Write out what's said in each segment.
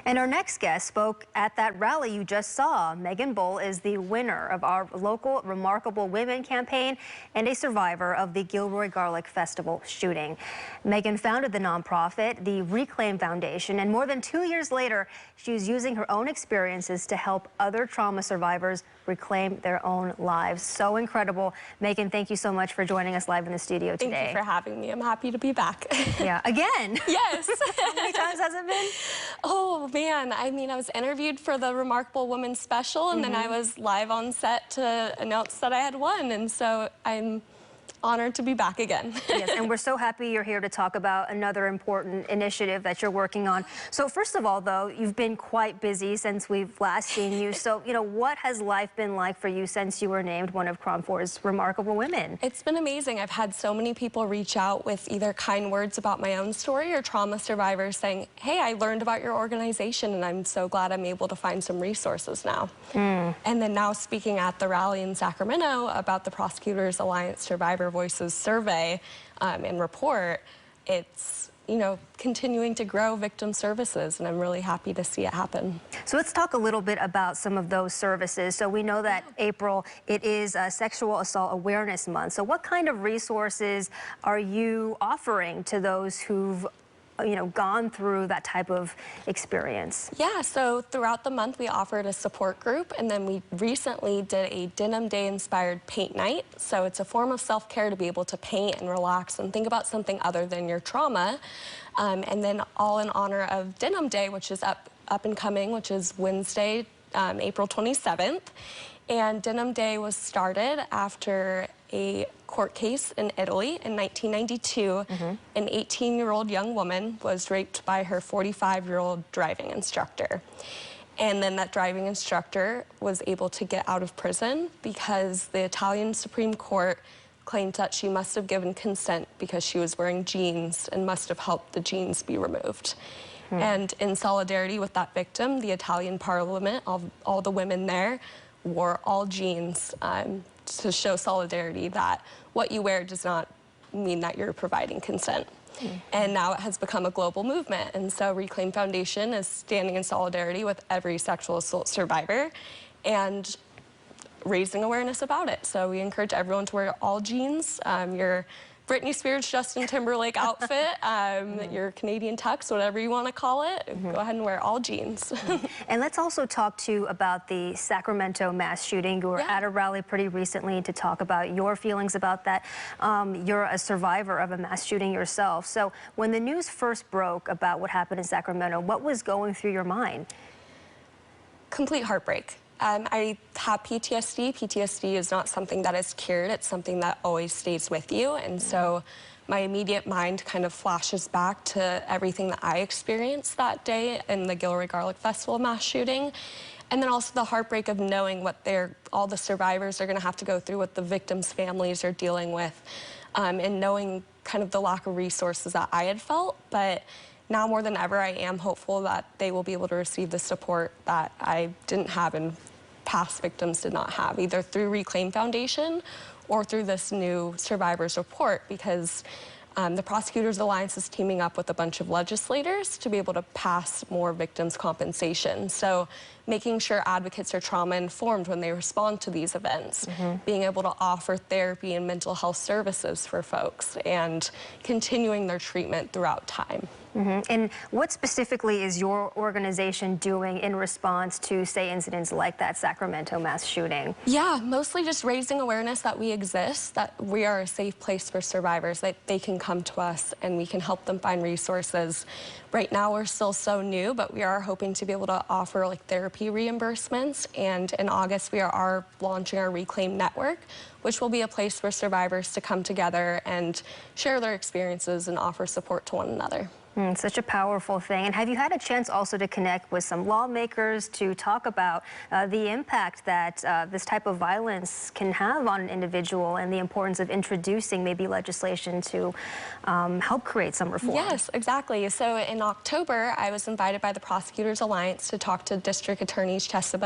And our next guest spoke at that rally you just saw. Megan Bull is the winner of our local Remarkable Women campaign and a survivor of the Gilroy Garlic Festival shooting. Megan founded the nonprofit, the Reclaim Foundation, and more than 2 years later, she's using her own experiences to help other trauma survivors reclaim their own lives. So incredible. Megan, thank you so much for joining us live in the studio today. Thank you for having me. I'm happy to be back. Yeah, again. Yes. How many times has it been? Oh, man. I mean, I was interviewed for the Remarkable Women special, and then I was live on set to announce that I had won. And so I'm honored to be back again. Yes, and we're so happy you're here to talk about another important initiative that you're working on. So first of all, though, you've been quite busy since we've last seen you. So, what has life been like for you since you were named one of KRON 4's Remarkable Women? It's been amazing. I've had so many people reach out with either kind words about my own story or trauma survivors saying, hey, I learned about your organization, and I'm so glad I'm able to find some resources now. And then now speaking at the rally in Sacramento about the Prosecutors Alliance Survivor Voices survey and report, it's continuing to grow victim services, and I'm really happy to see it happen. So let's talk a little bit about some of those services. So we know that April, it is Sexual Assault Awareness Month. So what kind of resources are you offering to those who've gone through that type of experience? Yeah, so throughout the month we offered a support group, and then we recently did a Denim Day inspired paint night. So it's a form of self-care to be able to paint and relax and think about something other than your trauma. And then all in honor of Denim Day, which is up and coming, which is Wednesday, April 27th. And Denim Day was started after a court case in Italy in 1992. An 18-year-old young woman was raped by her 45-year-old driving instructor. And then that driving instructor was able to get out of prison because the Italian Supreme Court claimed that she must have given consent because she was wearing jeans and must have helped the jeans be removed. And in solidarity with that victim, the Italian parliament, all the women there, wore all jeans to show solidarity that what you wear does not mean that you're providing consent. And now it has become a global movement. And so Reclaim Foundation is standing in solidarity with every sexual assault survivor and raising awareness about it. So we encourage everyone to wear all jeans. Your Britney Spears, Justin Timberlake outfit, your Canadian tux, whatever you want to call it, go ahead and wear all jeans. And let's also talk too about the Sacramento mass shooting. You were at a rally pretty recently to talk about your feelings about that. You're a survivor of a mass shooting yourself. So when the news first broke about what happened in Sacramento, what was going through your mind? Complete heartbreak. I have PTSD. PTSD is not something that is cured. It's something that always stays with you. And so my immediate mind kind of flashes back to everything that I experienced that day in the Gilroy Garlic Festival mass shooting. And then also the heartbreak of knowing what all the survivors are going to have to go through, what the victims' families are dealing with, and knowing kind of the lack of resources that I had felt. But now more than ever, I am hopeful that they will be able to receive the support that I didn't have and past victims did not have, either through Reclaim Foundation or through this new survivors report, because the Prosecutors Alliance is teaming up with a bunch of legislators to be able to pass more victims' compensation. So making sure advocates are trauma-informed when they respond to these events, being able to offer therapy and mental health services for folks, and continuing their treatment throughout time. And what specifically is your organization doing in response to, say, incidents like that Sacramento mass shooting? Yeah, mostly just raising awareness that we exist, that we are a safe place for survivors, that they can come to us and we can help them find resources. Right now we're still so new, but we are hoping to be able to offer therapy reimbursements, and in August we are launching our Reclaim Network, which will be a place for survivors to come together and share their experiences and offer support to one another. Such a powerful thing. And have you had a chance also to connect with some lawmakers to talk about the impact that this type of violence can have on an individual and the importance of introducing maybe legislation to help create some reform? Yes, exactly. So in October, I was invited by the Prosecutors Alliance to talk to District Attorneys Tessa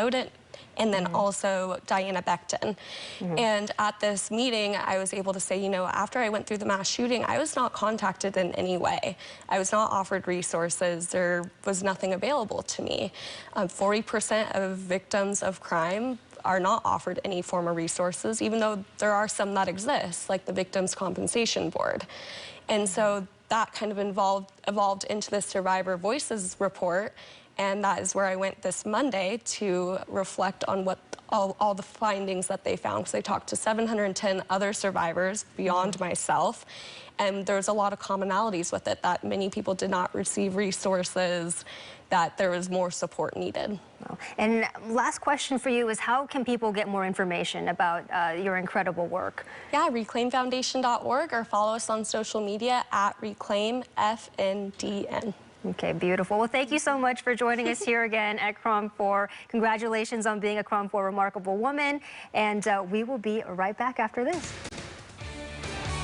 and then also Diana Becton. And at this meeting, I was able to say, you know, after I went through the mass shooting, I was not contacted in any way. I was not offered resources. There was nothing available to me. 40% of victims of crime are not offered any form of resources, even though there are some that exist, like the Victims' Compensation Board. And so that kind of evolved into the Survivor Voices report, and that is where I went this Monday to reflect on what all the findings that they found, because they talked to 710 other survivors beyond myself, and there's a lot of commonalities with it, that many people did not receive resources, that there was more support needed. And last question for you is, how can people get more information about your incredible work? Yeah, reclaimfoundation.org, or follow us on social media at reclaimfndn. Okay, beautiful. Well, thank you so much for joining us here again at Crom 4. Congratulations on being a Crom 4 Remarkable Woman, and we will be right back after this.